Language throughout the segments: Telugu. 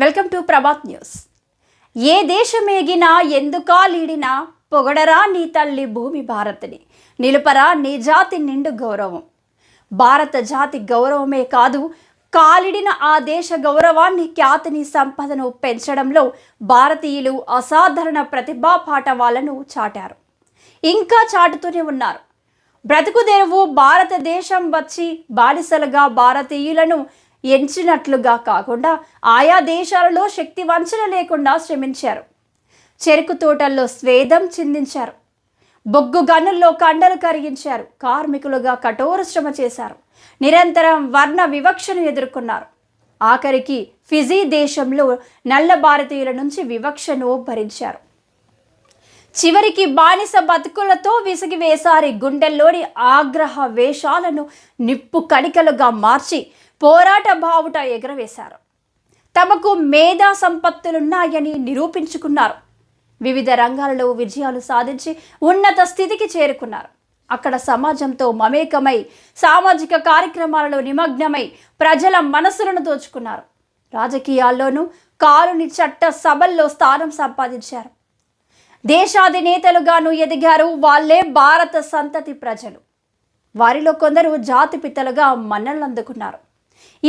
Welcome to Prabhat News. ఏ దేశమేగినా ఎందుకా లీడినా పొగడరా నీ తల్లి భూమి భారత్ని, నిలుపరా నీ జాతి నిండు గౌరవం. భారత జాతి గౌరవమే కాదు, కాలిడిన ఆ దేశ గౌరవాన్ని, ఖ్యాతిని, సంపదను పెంచడంలో భారతీయులు అసాధారణ ప్రతిభా పాఠవాలను చాటారు, ఇంకా చాటుతూనే ఉన్నారు. బ్రతుకుదెరువు భారతదేశం వచ్చి బానిసలుగా భారతీయులను ఎంచినట్లుగా కాకుండా ఆయా దేశాలలో శక్తి వంచన లేకుండా శ్రమించారు. చెరుకు తోటల్లో స్వేదం చిందించారు, బొగ్గు గనుల్లో కండలు కరిగించారు, కార్మికులుగా కఠోర శ్రమ చేశారు, నిరంతరం వర్ణ వివక్షను ఎదుర్కొన్నారు. ఆఖరికి ఫిజీ దేశంలో నల్ల భారతీయుల నుంచి వివక్షను భరించారు. చివరికి బానిస బతుకులతో విసిగివేసారి గుండెల్లోని ఆగ్రహ వేషాలను నిప్పు కణికలుగా మార్చి పోరాట బావుట ఎగరవేశారు. తమకు మేధా సంపత్తులున్నాయని నిరూపించుకున్నారు. వివిధ రంగాలలో విజయాలు సాధించి ఉన్నత స్థితికి చేరుకున్నారు. అక్కడ సమాజంతో మమేకమై సామాజిక కార్యక్రమాలలో నిమగ్నమై ప్రజల మనసులను దోచుకున్నారు. రాజకీయాల్లోనూ కాలుని చట్ట సభల్లో స్థానం సంపాదించారు. దేశాధినేతలుగాను ఎదిగారు. వాళ్ళే భారత సంతతి ప్రజలు. వారిలో కొందరు జాతిపితలుగా మన్ననలు అందుకున్నారు.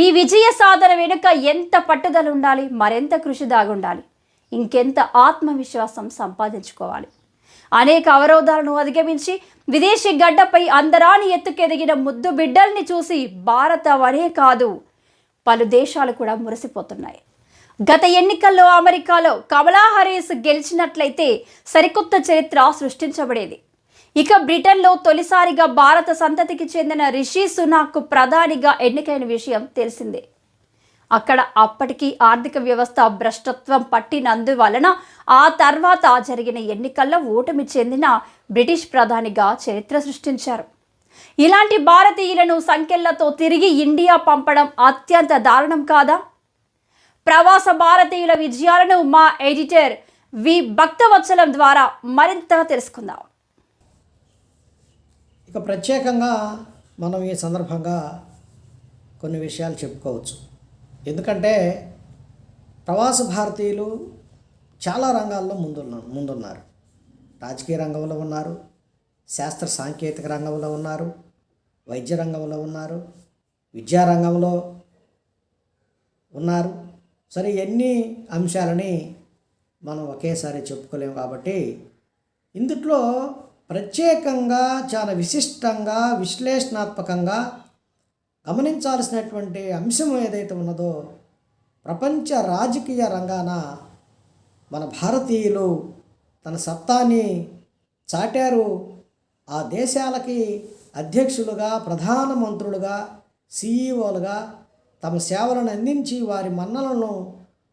ఈ విజయ సాధన వెనుక ఎంత పట్టుదల ఉండాలి, మరెంత కృషి దాగుండాలి, ఇంకెంత ఆత్మవిశ్వాసం సంపాదించుకోవాలి. అనేక అవరోధాలను అధిగమించి విదేశీ గడ్డపై అందరాని ఎత్తుకెదిగిన ముద్దు బిడ్డల్ని చూసి భారతవనే కాదు, పలు దేశాలు కూడా మురిసిపోతున్నాయి. గత ఎన్నికల్లో అమెరికాలో కమలా హారిస్ గెలిచినట్లయితే సరికొత్త చరిత్ర సృష్టించబడేది. ఇక బ్రిటన్లో తొలిసారిగా భారత సంతతికి చెందిన రిషి సునాక్ ప్రధానిగా ఎన్నికైన విషయం తెలిసిందే. అక్కడ అప్పటికి ఆర్థిక వ్యవస్థ భ్రష్టత్వం పట్టినందువలన ఆ తర్వాత జరిగిన ఎన్నికల్లో ఓటమి చెందిన బ్రిటిష్ ప్రధానిగా చరిత్ర సృష్టించారు. ఇలాంటి భారతీయులను సంఖ్యలతో తిరిగి ఇండియా పంపడం అత్యంత దారుణం కాదా? ప్రవాస భారతీయుల విజయాలను మా ఎడిటర్ వి భక్తవత్సలం ద్వారా మరింత తెలుసుకుందాం. ఇక ప్రత్యేకంగా మనం ఈ సందర్భంగా కొన్ని విషయాలు చెప్పుకోవచ్చు. ఎందుకంటే ప్రవాస భారతీయులు చాలా రంగాల్లో ముందున్నారు. రాజకీయ రంగంలో ఉన్నారు, శాస్త్ర సాంకేతిక రంగంలో ఉన్నారు, వైద్య రంగంలో ఉన్నారు, విద్యారంగంలో ఉన్నారు. సరే, ఎన్ని అంశాలని మనం ఒకేసారి చెప్పుకోలేము. కాబట్టి ఇందులో ప్రత్యేకంగా చాలా విశిష్టంగా విశ్లేషణాత్మకంగా గమనించాల్సినటువంటి అంశం ఏదైతే ఉన్నదో, ప్రపంచ రాజకీయ రంగాన మన భారతీయులు తన సత్తాని చాటారు. ఆ దేశాలకి అధ్యక్షులుగా, ప్రధానమంత్రులుగా, సిఈఓలుగా తమ సేవలను అందించి వారి మన్నలను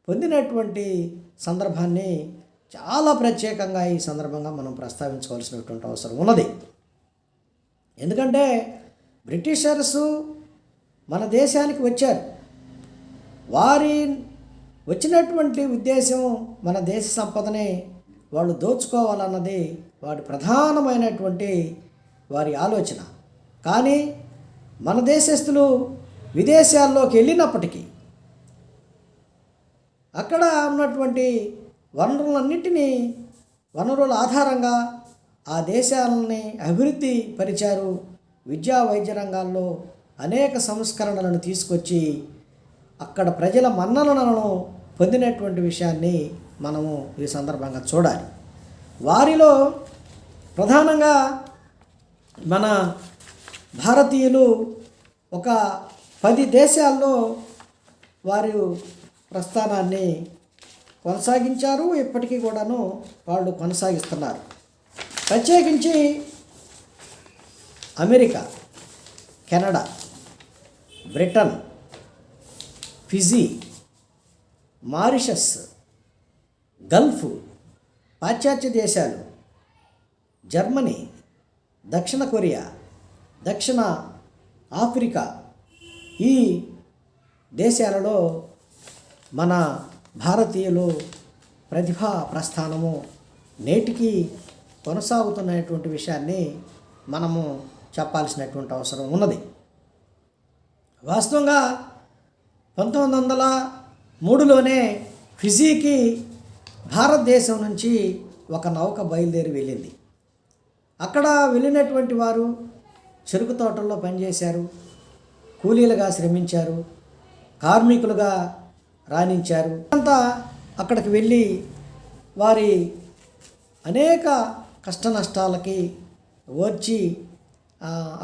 పొందినటువంటి సందర్భాన్ని చాలా ప్రత్యేకంగా ఈ సందర్భంగా మనం ప్రస్తావించవలసినటువంటి అవసరం ఉన్నది. ఎందుకంటే బ్రిటిషర్సు మన దేశానికి వచ్చారు. వారి వచ్చినటువంటి ఉద్దేశం మన దేశ సంపదని వాళ్ళు దోచుకోవాలన్నది వారి ప్రధానమైనటువంటి వారి ఆలోచన. కానీ మన దేశస్తులు విదేశాల్లోకి వెళ్ళినప్పటికీ అక్కడ ఉన్నటువంటి వనరుల ఆధారంగా ఆ దేశాలని అభివృద్ధి పరిచారు. విద్యా వైద్య రంగాల్లో అనేక సంస్కరణలను తీసుకొచ్చి అక్కడ ప్రజల మన్ననలను పొందినటువంటి విషయాన్ని మనము ఈ సందర్భంగా చూడాలి. వారిలో ప్రధానంగా మన భారతీయులు ఒక 10 దేశాల్లో వారు ప్రస్థానాన్ని కొనసాగించారు. ఇప్పటికీ కూడాను వాళ్ళు కొనసాగిస్తున్నారు. ప్రత్యేకించి America, Canada, Britain, Fiji, Mauritius, Gulf, పాశ్చాత్య దేశాలు, జర్మనీ, దక్షిణ కొరియా, దక్షిణ ఆఫ్రికా, ఈ దేశాలలో మన భారతీయులు ప్రతిభా ప్రస్థానము నేటికి కొనసాగుతున్నటువంటి విషయాన్ని మనము చెప్పాల్సినటువంటి అవసరం ఉన్నది. వాస్తవంగా మూడులోనే ఫిజీకి భారతదేశం నుంచి ఒక నౌక బయలుదేరి వెళ్ళింది. అక్కడ వెళ్ళినటువంటి వారు చెరుకు తోటల్లో పనిచేశారు, కూలీలుగా శ్రమించారు, కార్మికులుగా రాణించారు. అంతా అక్కడికి వెళ్ళి వారి అనేక కష్ట నష్టాలకి ఓర్చి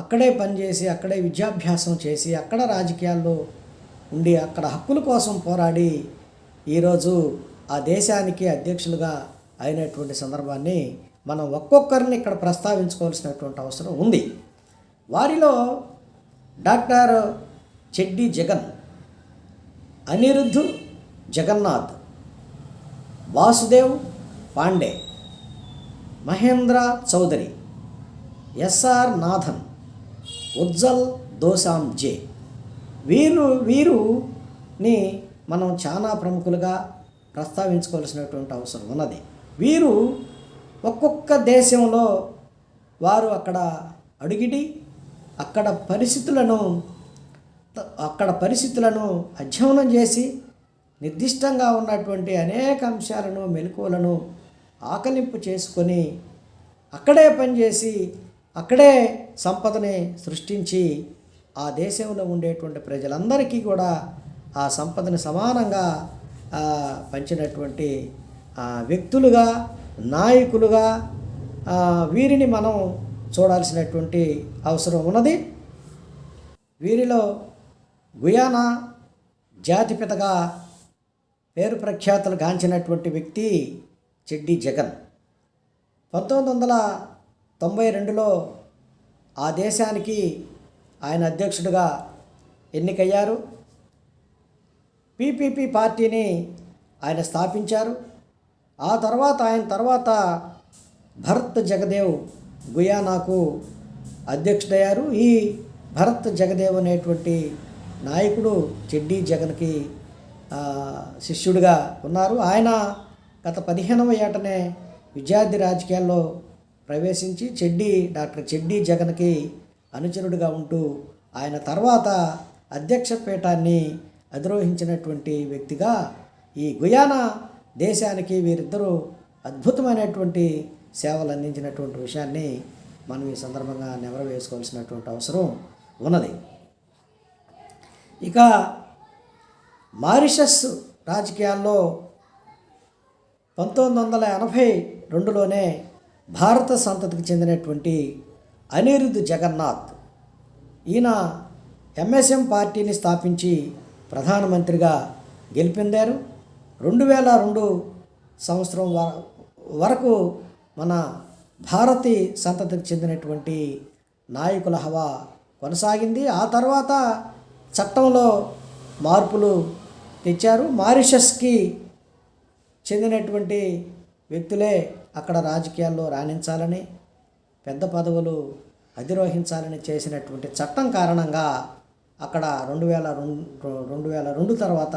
అక్కడే పనిచేసి, అక్కడే విద్యాభ్యాసం చేసి, అక్కడ రాజకీయాల్లో ఉండి, అక్కడ హక్కుల కోసం పోరాడి ఈరోజు ఆ దేశానికి అధ్యక్షులుగా అయినటువంటి సందర్భాన్ని మనం ఒక్కొక్కరిని ఇక్కడ ప్రస్తావించుకోవాల్సినటువంటి అవసరం ఉంది. వారిలో డాక్టర్ చెడ్డి జగన్, అనిరుద్ధ్ జగన్నాథ్, వాసుదేవ్ పాండే, మహేంద్ర చౌదరి, ఎస్ఆర్ నాథన్, ఉజ్జల్ దోసాంజే వీరుని మనం చాలా ప్రముఖులుగా ప్రస్తావించుకోవాల్సినటువంటి అవసరం ఉన్నది. వీరు ఒక్కొక్క దేశంలో వారు అక్కడ అడుగిడి అక్కడ పరిస్థితులను అధ్యయనం చేసి నిర్దిష్టంగా ఉన్నటువంటి అనేక అంశాలను, మెలకువలను ఆకలింపు చేసుకొని అక్కడే పనిచేసి అక్కడే సంపదని సృష్టించి ఆ దేశంలో ఉండేటువంటి ప్రజలందరికీ కూడా ఆ సంపదని సమానంగా పంచినటువంటి వ్యక్తులుగా, నాయకులుగా వీరిని మనం చూడాల్సినటువంటి అవసరం ఉన్నది. వీరిలో గుయానా జాతిపితగా పేరు ప్రఖ్యాతులు గాంచినటువంటి వ్యక్తి చెడ్డి జగన్. 1992లో ఆ దేశానికి ఆయన అధ్యక్షుడిగా ఎన్నికయ్యారు. పీపీపీ పార్టీని ఆయన స్థాపించారు. ఆ తర్వాత భరత్ జగదేవ్ గుయానాకు అధ్యక్షుడయ్యారు. ఈ భరత్ జగదేవ్ అనేటువంటి నాయకుడు చెడ్డి జగన్కి శిష్యుడిగా ఉన్నారు. ఆయన గత 15వ ఏటనే విద్యార్థి రాజకీయాల్లో ప్రవేశించి డాక్టర్ చెడ్డి జగన్కి అనుచరుడిగా ఉంటూ ఆయన తర్వాత అధ్యక్ష పీఠాన్ని అధిరోహించినటువంటి వ్యక్తిగా ఈ గుయానా దేశానికి వీరిద్దరూ అద్భుతమైనటువంటి సేవలు అందించినటువంటి విషయాన్ని మనం ఈ సందర్భంగా నెమరు వేసుకోవాల్సినటువంటి అవసరం ఉన్నది. ఇక మారిషస్ రాజకీయాల్లో 1982లోనే భారత సంతతికి చెందినటువంటి అనిరుద్ధ్ జగన్నాథ్, ఈయన ఎంఎస్ఎం పార్టీని స్థాపించి ప్రధానమంత్రిగా గెలుపొందారు. 2002 సంవత్సరం వరకు మన భారతీ సంతతికి చెందినటువంటి నాయకుల హవా కొనసాగింది. ఆ తర్వాత చట్టంలో మార్పులు తెచ్చారు. మారిషస్కి చెందినటువంటి వ్యక్తులే అక్కడ రాజకీయాల్లో రాణించాలని, పెద్ద పదవులు అధిరోహించాలని చేసినటువంటి చట్టం కారణంగా అక్కడ 2002 తర్వాత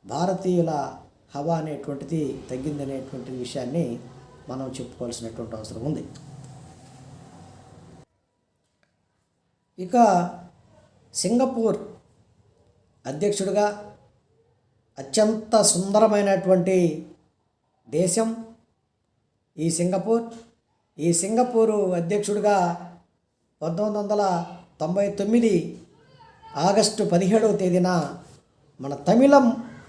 భారతీయుల హవా అనేటువంటిది తగ్గిందనేటువంటి విషయాన్ని మనం చెప్పుకోవాల్సినటువంటి అవసరం ఉంది. ఇక సింగపూర్ అధ్యక్షుడిగా అత్యంత సుందరమైనటువంటి దేశం ఈ సింగపూరు అధ్యక్షుడిగా 1999 ఆగస్టు 17వ తేదీన మన తమిళం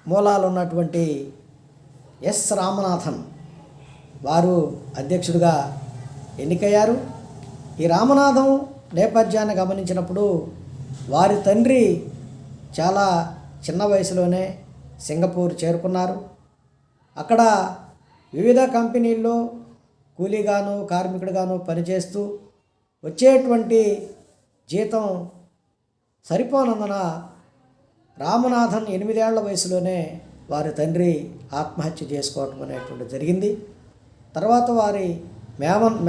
మూలాలు ఉన్నటువంటి ఎస్ రామనాథన్ వారు అధ్యక్షుడిగా ఎన్నికయ్యారు. ఈ రామనాథం నేపథ్యాన్ని గమనించినప్పుడు వారి తండ్రి చాలా చిన్న వయసులోనే సింగపూర్ చేరుకున్నారు. అక్కడ వివిధ కంపెనీల్లో కూలీగాను, కార్మికుడిగాను పనిచేస్తూ వచ్చేటువంటి జీతం సరిపోనందున రామనాథన్ 8 ఏళ్ల వయసులోనే వారి తండ్రి ఆత్మహత్య చేసుకోవటం అనేటువంటి జరిగింది. తర్వాత వారి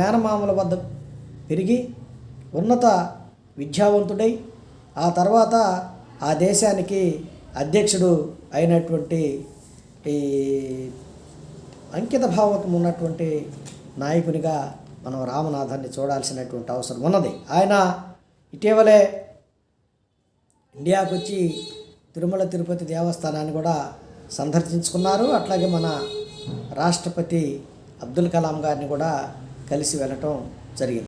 మేనమామల వద్ద పెరిగి ఉన్నత విద్యావంతుడై ఆ తర్వాత ఆ దేశానికి అధ్యక్షుడు అయినటువంటి ఈ అంకిత భావం ఉన్నటువంటి నాయకునిగా మనం రామనాథాన్ని చూడాల్సినటువంటి అవసరం ఉన్నది. ఆయన ఇటీవలే ఇండియాకు వచ్చి తిరుమల తిరుపతి దేవస్థానాన్ని కూడా సందర్శించుకున్నారు. అట్లాగే మన రాష్ట్రపతి అబ్దుల్ కలాం గారిని కూడా కలిసి వెళ్ళటం జరిగింది.